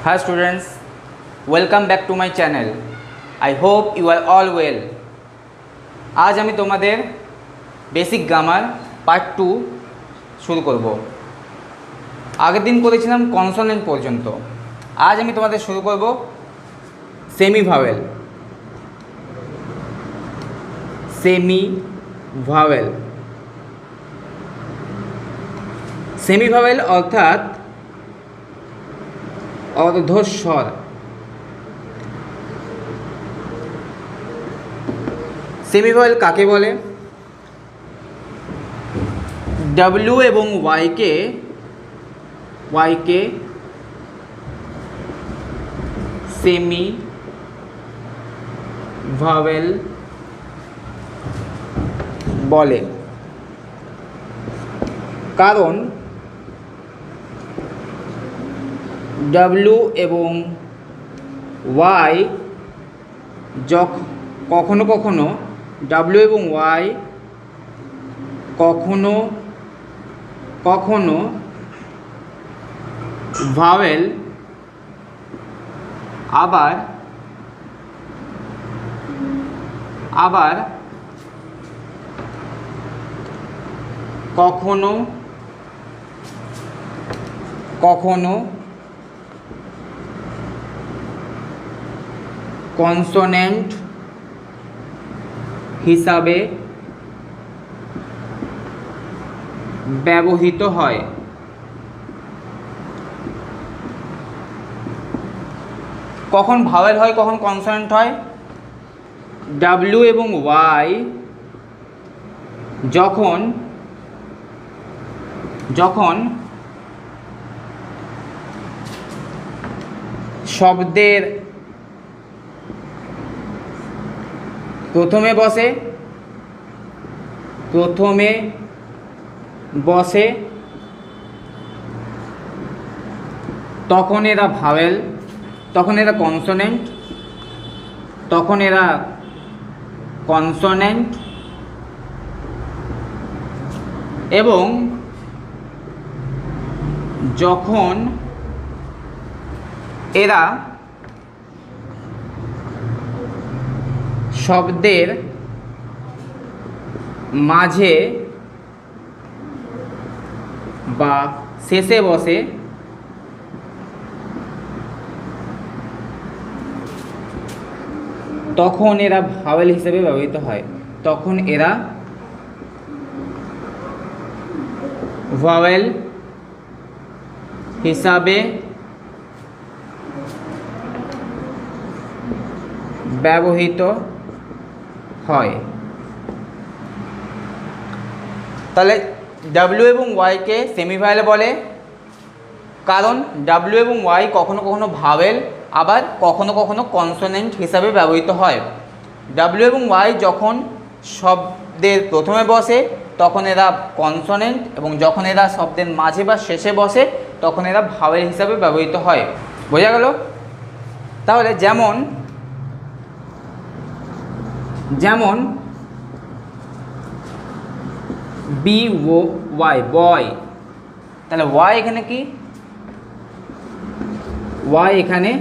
Hi students, welcome back to my channel. I hope you are all well. आज আমি তোমাদের basic grammar part 2 শুরু করব। আগের দিন করেছিলাম কনসোনেন্ট পর্যন্ত। আজ আমি তোমাদের শুরু করব semi vowel. Semi vowel semi vowel অর্থাৎ অর্ধস্বর। সেমি ভাওয়েল কাকে বলে? ডব্লিউ এবং ওয়াইকে সেমি ভাওয়েল বলে, কারণ ডব্লিউ এবং ওয়াই কখনো কখনো ডব্লিউ এবং ওয়াই কখনো কখনো ভাওয়েল, আবার কখনো কখনো কনসোনেন্ট হিসাবে ব্যবহৃত হয়। কখন ভাওয়েল হয়, কখন কনসোনেন্ট হয়? ডাব্লিউ এবং ওয়াই যখন শব্দের প্রথমে বসে তখন এরা ভাওয়েল, তখন এরা কনসোনেন্ট, এবং যখন এরা শব্দের মাঝে বা শেষে বসে তখন এরা ভাওয়েল হিসেবে ব্যবহৃত হয়। তখন এরা ভাওয়েল হিসাবে ব্যবহৃত হয়। তাহলে ডাব্লিউ এবং ওয়াইকে সেমি ভাওয়েল বলে, কারণ ডাব্লিউ এবং ওয়াই কখনো কখনো ভাওয়েল, আবার কখনো কখনো কনসোনেন্ট হিসাবে ব্যবহৃত হয়। ডাব্লিউ এবং ওয়াই যখন শব্দের প্রথমে বসে তখন এরা কনসোনেন্ট, এবং যখন এরা শব্দের মাঝে বা শেষে বসে তখন এরা ভাওয়েল হিসাবে ব্যবহৃত হয়। বোঝা গেল? তাহলে যেমন বি ও ওয়াই, বয়। তাহলে ওয়াই এখানে কি? ওয়াই এখানে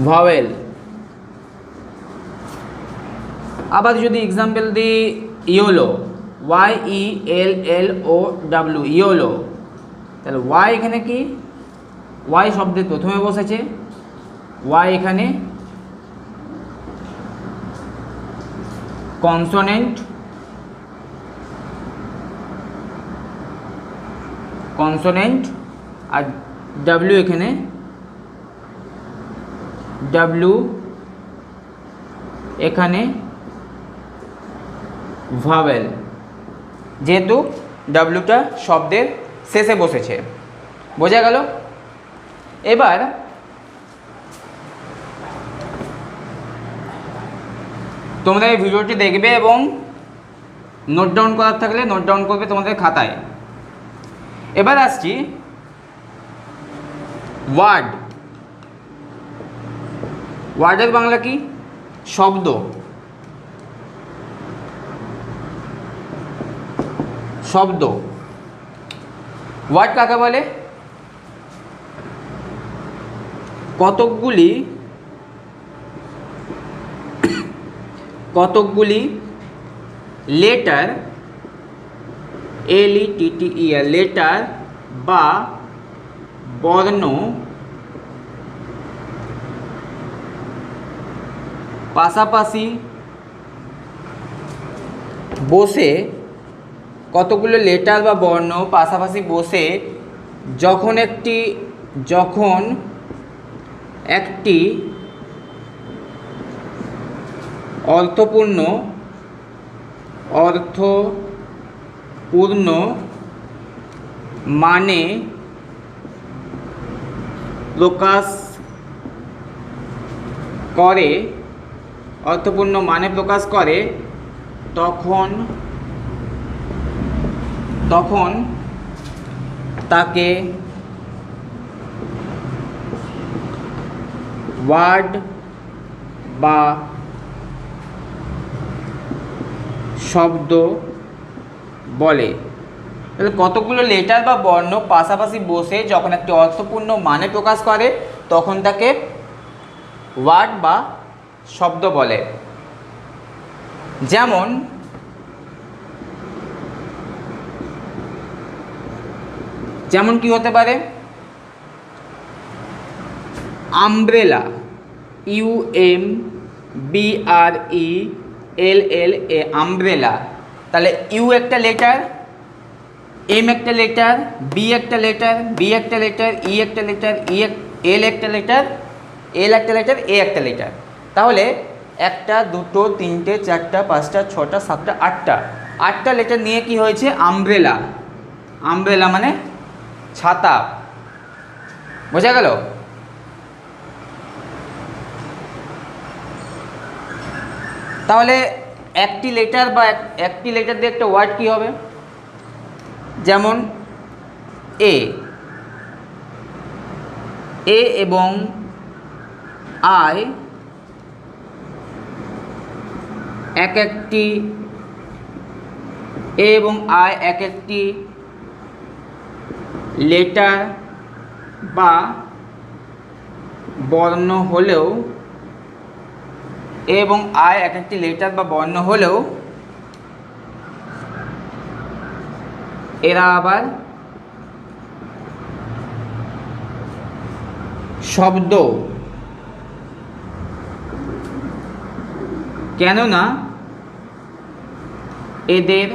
ভাওয়েল। আবার যদি এক্সাম্পল দিই ইয়োলো, ওয়াই ই এল এল ও ডাব্লিউ, ইয়োলো। তাহলে ওয়াই এখানে কি? ওয়াই শব্দের প্রথমে বসেছে, ওয়াই এখানে কনসোনেন্ট, আর ডাব্লিউ এখানে ভাওয়েল, যেহেতু ডাব্লিউটা শব্দের শেষে বসেছে। বোঝা গেল? এবার তোমরা এই ভিডিওটি দেখবে এবং নোট ডাউন করার থাকলে নোট ডাউন করবে তোমাদের খাতায়। এবার আসছি ওয়ার্ডের বাংলা কি? শব্দ। শব্দ। ওয়ার্ড কাকে বলে? কতকগুলি লেটার, LETTER, লেটার বা বর্ণ পাশাপাশি বসে, কতগুলো লেটার বা বর্ণ পাশাপাশি বসে যখন একটি অর্থপূর্ণ মানে প্রকাশ করে, তখন তাকে ওয়ার্ড বা শব্দ বলে। তাহলে কতগুলো লেটার বা বর্ণ পাশাপাশি বসে যখন একটি অর্থপূর্ণ মানে প্রকাশ করে তখন তাকে ওয়ার্ড বা শব্দ বলে। যেমন কি হতে পারে? Umbrella, UMBRELLA, umbrella. তাহলে ইউ একটা লেটার, এম একটা লেটার, বি একটা লেটার, বি একটা লেটার, ই একটা লেটার, এল একটা লেটার, এল একটা লেটার, এ একটা লেটার। তাহলে একটা, দুটো, তিনটে, চারটা, পাঁচটা, ছটা, সাতটা, আটটা লেটার নিয়ে কি হয়েছে? আমব্রেলা। আমব্রেলা মানে ছাতা। বোঝা গেল? তাহলে একটি লেটার দিয়ে একটা ওয়ার্ড কি হবে? যেমন এ এবং আই এক একটি লেটার বা বর্ণ হলেও, এবং আই এক একটি লেটার বা বর্ণ হলেও এরা আবার শব্দ, কেননা এদের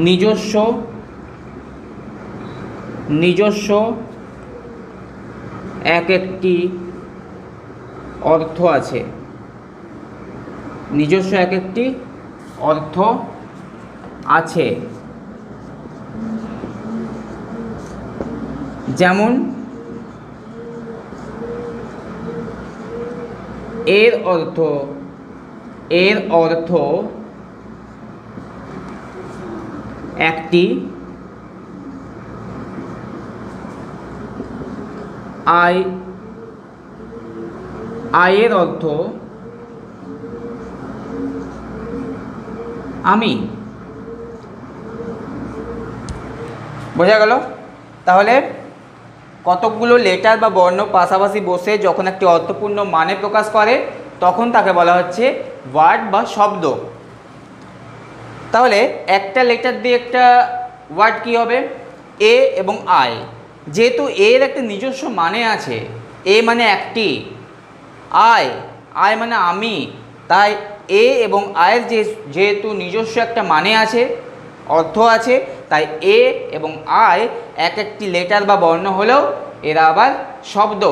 নিজস্ব এক একটি অর্থ আছে। যেমন এর অর্থ একটি, আয়ের অর্থ আমি। বোঝা গেল? তাহলে কতকগুলো লেটার বা বর্ণ পাশাপাশি বসে যখন একটি অর্থপূর্ণ মানে প্রকাশ করে তখন তাকে বলা হচ্ছে ওয়ার্ড বা শব্দ। তাহলে একটা লেটার দিয়ে একটা ওয়ার্ড কি হবে? এ এবং আই। যেহেতু এর একটা নিজস্ব মানে আছে, এ মানে একটি, আই মানে আমি, তাই এ এবং আয়ের যেহেতু নিজস্ব একটা মানে আছে, অর্থ আছে, তাই এ এবং আই এক একটি লেটার বা বর্ণ হলেও এরা আবার শব্দ।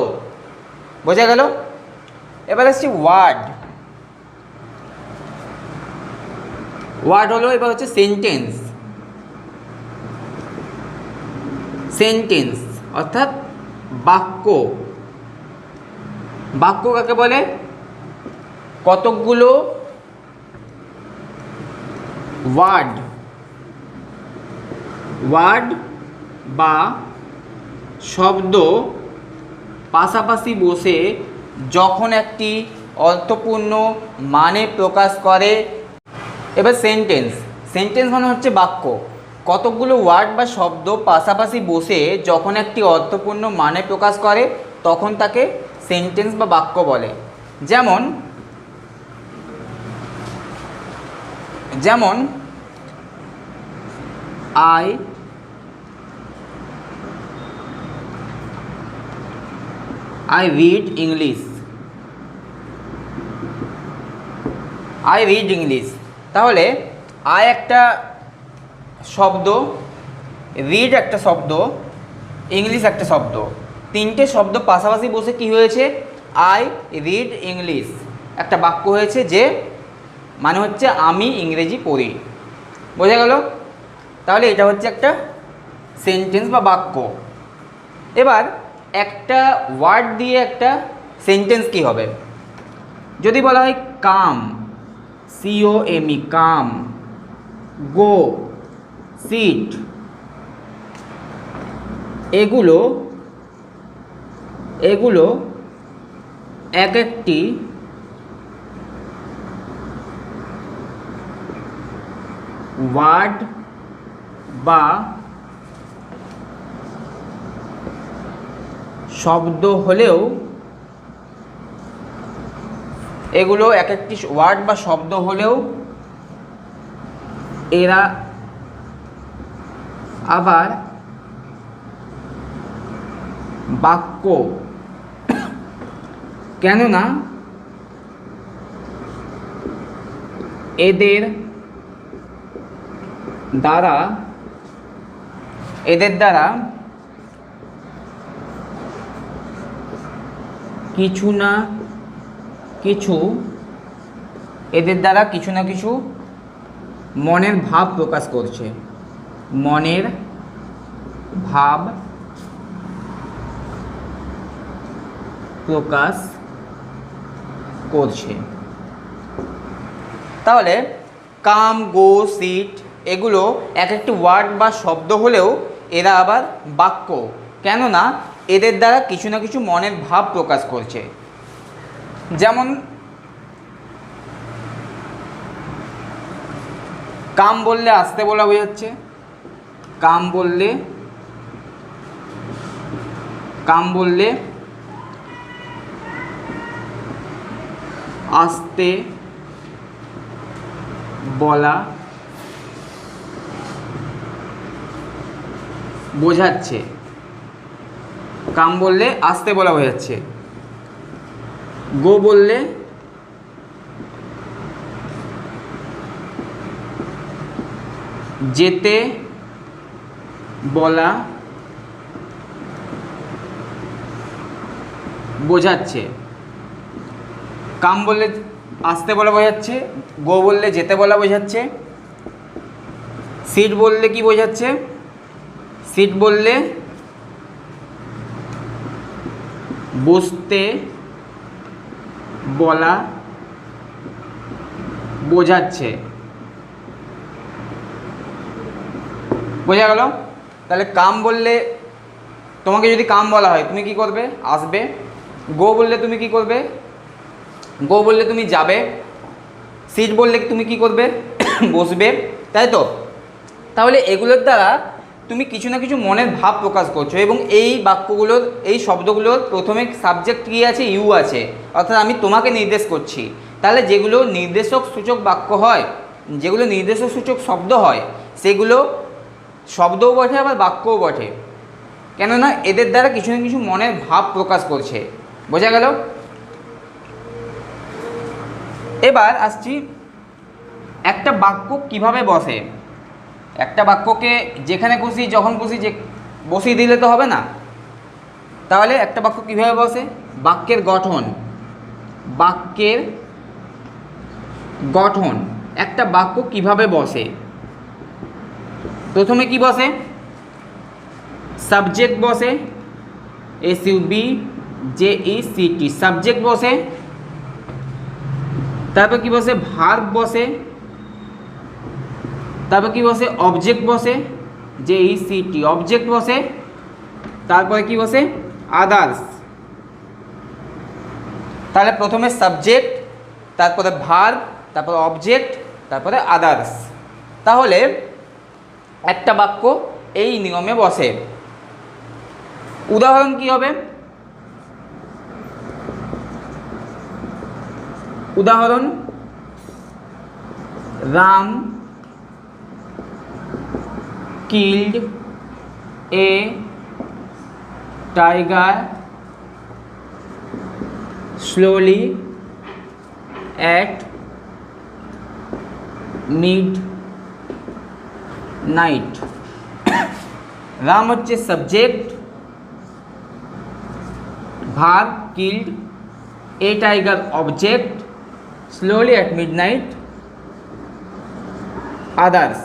বোঝা গেল? এবার আসছি ওয়ার্ড হলো এবার হচ্ছে সেন্টেন্স অর্থাৎ বাক্য কাকে বলে? কতকগুলো ওয়ার্ড বা শব্দ পাশাপাশি বসে যখন একটি অর্থপূর্ণ মানে প্রকাশ করে। এবার সেন্টেন্স মানে হচ্ছে বাক্য। কতকগুলো ওয়ার্ড বা শব্দ পাশাপাশি বসে যখন একটি অর্থপূর্ণ মানে প্রকাশ করে তখন তাকে সেন্টেন্স বা বাক্য বলে। যেমন যেমন I read English. I read English. তাহলে I একটা শব্দ, রিড একটা শব্দ, ইংলিশ একটা শব্দ, তিনটে শব্দ পাশাপাশি বসে কি হয়েছে, আই রিড ইংলিশ একটা বাক্য হয়েছে, যে মানে হচ্ছে আমি ইংরেজি পড়ি। বোঝা গেল? তাহলে এটা হচ্ছে একটা সেন্টেন্স বা বাক্য। এবার একটা ওয়ার্ড দিয়ে একটা সেন্টেন্স কি হবে, যদি বলা হয় কাম, COME, কাম, গো, সিট, এগুলো এক একটি ওয়ার্ড বা শব্দ হলেও, এগুলো এক একটি ওয়ার্ড বা শব্দ হলেও এরা আবার বাক্য, কেননা এদের দ্বারা কিছু না কিছু মনের ভাব প্রকাশ করছে, মনের ভাব প্রকাশ করছে। তাহলে কাম, গো, সিট এগুলো এক একটি ওয়ার্ড বা শব্দ হলেও এরা আবার বাক্য, কেননা এদের দ্বারা কিছু না কিছু মনের ভাব প্রকাশ করছে। যেমন কাম বললে আসতে বলা বোঝাচ্ছে, কাম বললে আসতে বলা বোঝাচ্ছে, কাম বললে আসতে বলা বোঝাচ্ছে। গো বললে যেতে বলা বোঝাচ্ছে। কাম বললে আসতে বলা বোঝাচ্ছে, গো বললে যেতে বলা বোঝাচ্ছে। সিট বললে কি বোঝাচ্ছে, সিট বললে বসতে বলা বোঝাচ্ছে। বোঝা গেল? তাহলে কাম বললে, তোমাকে যদি কাম বলা হয় তুমি কি করবে, আসবে। গো বললে তুমি কি করবে, গো বললে তুমি যাবে। সিট বললে তুমি কি করবে, বসবে, তাই তো? তাহলে এগুলোর দ্বারা তুমি কিছু না কিছু মনের ভাব প্রকাশ করছো, এবং এই বাক্যগুলোর, এই শব্দগুলোর প্রথমে সাবজেক্ট কী আছে, ইউ আছে, অর্থাৎ আমি তোমাকে নির্দেশ করছি। তাহলে যেগুলো নির্দেশক সূচক বাক্য হয়, যেগুলো নির্দেশক সূচক শব্দ হয়, সেগুলো শব্দও বটে আবার বাক্যও বটে, কেননা এদের দ্বারা কিছু না কিছু মনের ভাব প্রকাশ করছে। বোঝা গেল? এবার আসছি একটা বাক্য কিভাবে বসে। একটা বাক্যকে যেখানে খুশি যখন খুশি যে বসিয়ে দিলে তো হবে না। তাহলে একটা বাক্য কিভাবে বসে, বাক্যের গঠন, একটা বাক্য কিভাবে বসে। প্রথমে কি বসে, সাবজেক্ট বসে, SUBJECT, সাবজেক্ট বসে। তারপর কি বসে, ভার্ব বসে। তারপর কি বসে, অবজেক্ট বসে, JECT, অবজেক্ট বসে। তারপরে কি বসে, আদার্স। তাহলে প্রথমে সাবজেক্ট, তারপরে ভার্ব, তারপরে অবজেক্ট, তারপরে আদার্স। তাহলে একটা বাক্য এই নিয়মে বসে। উদাহরণ কি হবে? উদাহরণ, Ram killed a tiger slowly at midnight। Ram হচ্ছে subject, verb killed, a tiger object, slowly at midnight others,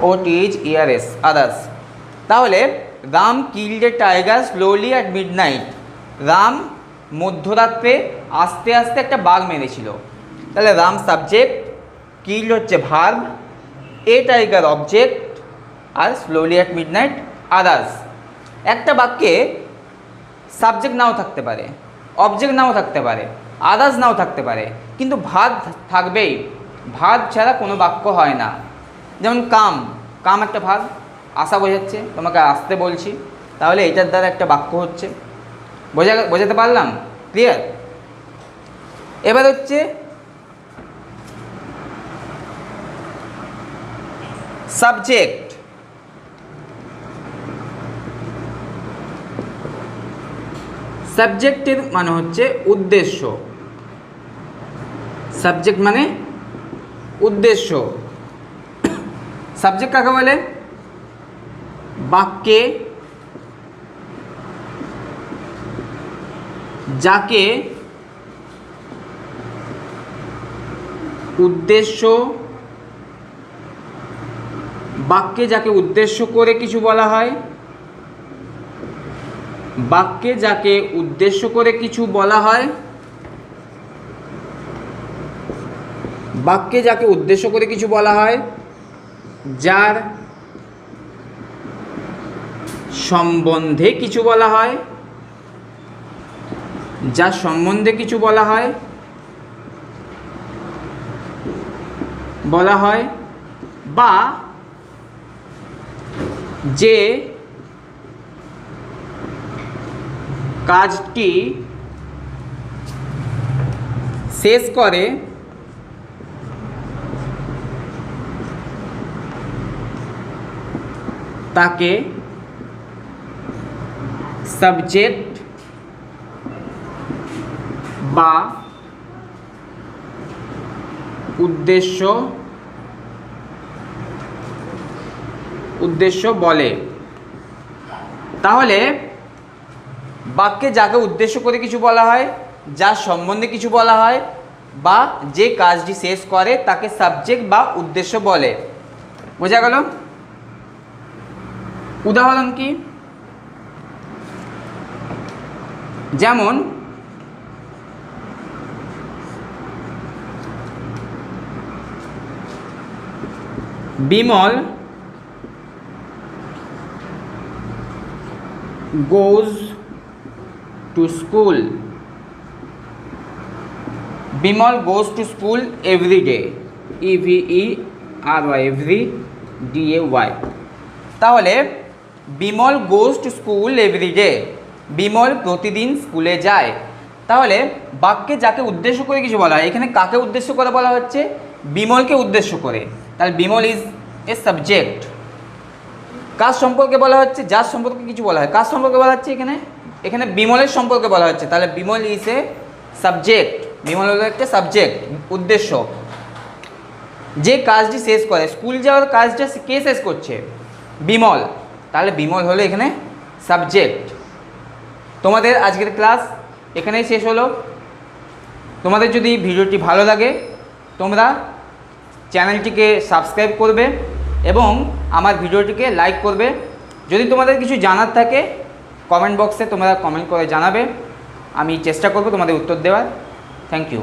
OTHERS others. তাহলে Ram killed a tiger slowly at midnight, Ram মধ্যরাত্রে আস্তে আস্তে একটা বাঘ মেরেছিল। তাহলে রাম সাবজেক্ট, কিল্ড হচ্ছে ভার্ব, এ টাইগার অবজেক্ট, আর স্লোলি অ্যাট মিডনাইট আদার্স। একটা বাক্যে সাবজেক্ট নাও থাকতে পারে, অবজেক্ট নাও থাকতে পারে, আদার্স নাও থাকতে পারে, কিন্তু ভার্ব থাকবেই। ভার্ব ছাড়া কোনো বাক্য হয় না। যেমন কাম, কাম একটা ভার্ব, আসা বোঝাচ্ছে, তোমাকে আসতে বলছি, তাহলে এটার দ্বারা একটা বাক্য হচ্ছে। বোঝাতে পারলাম? ক্লিয়ার? এবার হচ্ছে সাবজেক্ট। সাবজেক্টের মানে হচ্ছে উদ্দেশ্য। সাবজেক্ট মানে উদ্দেশ্য। সাবজেক্ট কাকে বলে? বাক্যে যাকে উদ্দেশ্য, বাক্যে যাকে উদ্দেশ্য করে কিছু বলা হয়, বাক্যে যাকে উদ্দেশ্য করে কিছু বলা হয়, বাক্যে যাকে উদ্দেশ্য করে কিছু বলা হয়, যার সম্বন্ধে কিছু বলা হয়, যার সম্বন্ধে কিছু বলা হয়, বা যে কাজটি শেষ করে তাকে সাবজেক্ট বা উদ্দেশ্য বলে। তাহলে বাক্যে যাকে উদ্দেশ্য করে কিছু বলা হয়, যার সম্বন্ধে কিছু বলা হয়, বা যে কাজটি শেষ করে তাকে সাবজেক্ট বা উদ্দেশ্য বলে। বোঝা গেল? উদাহরণ কি? যেমন Bimal goes to school. Bimal goes to school every day. EVERY, every DAY। তাহলে Bimal goes to school every day, Bimal প্রতিদিন স্কুলে যায়। তাহলে বাক্যে যাকে উদ্দেশ্য করে কিছু বলা হয়, এখানে কাকে উদ্দেশ্য করে বলা হচ্ছে? বিমলকে উদ্দেশ্য করে। তাহলে বিমল ইজ এ সাবজেক্ট। কাজ সম্পর্কে বলা হচ্ছে, যার সম্পর্কে কিছু বলা হয়, কাজ সম্পর্কে বলা হচ্ছে এখানে বিমলের সম্পর্কে বলা হচ্ছে, তাহলে Bimal is a subject. Bimal হলো একটা সাবজেক্ট, উদ্দেশ্য। যে কাজটি শেষ করে, স্কুল যাওয়ার কাজটা কে শেষ করছে? বিমল। তাহলে বিমল হলো এখানে সাবজেক্ট। তোমাদের আজকের ক্লাস এখানেই শেষ হলো। তোমাদের যদি ভিডিওটি ভালো লাগে তোমরা চ্যানেলটিকে সাবস্ক্রাইব করবে এবং আমার ভিডিওটিকে লাইক করবে। যদি তোমাদের কিছু জানার থাকে কমেন্ট বক্সে তোমরা কমেন্ট করে জানাবে, আমি চেষ্টা করব তোমাদের উত্তর দেওয়ার। Thank you.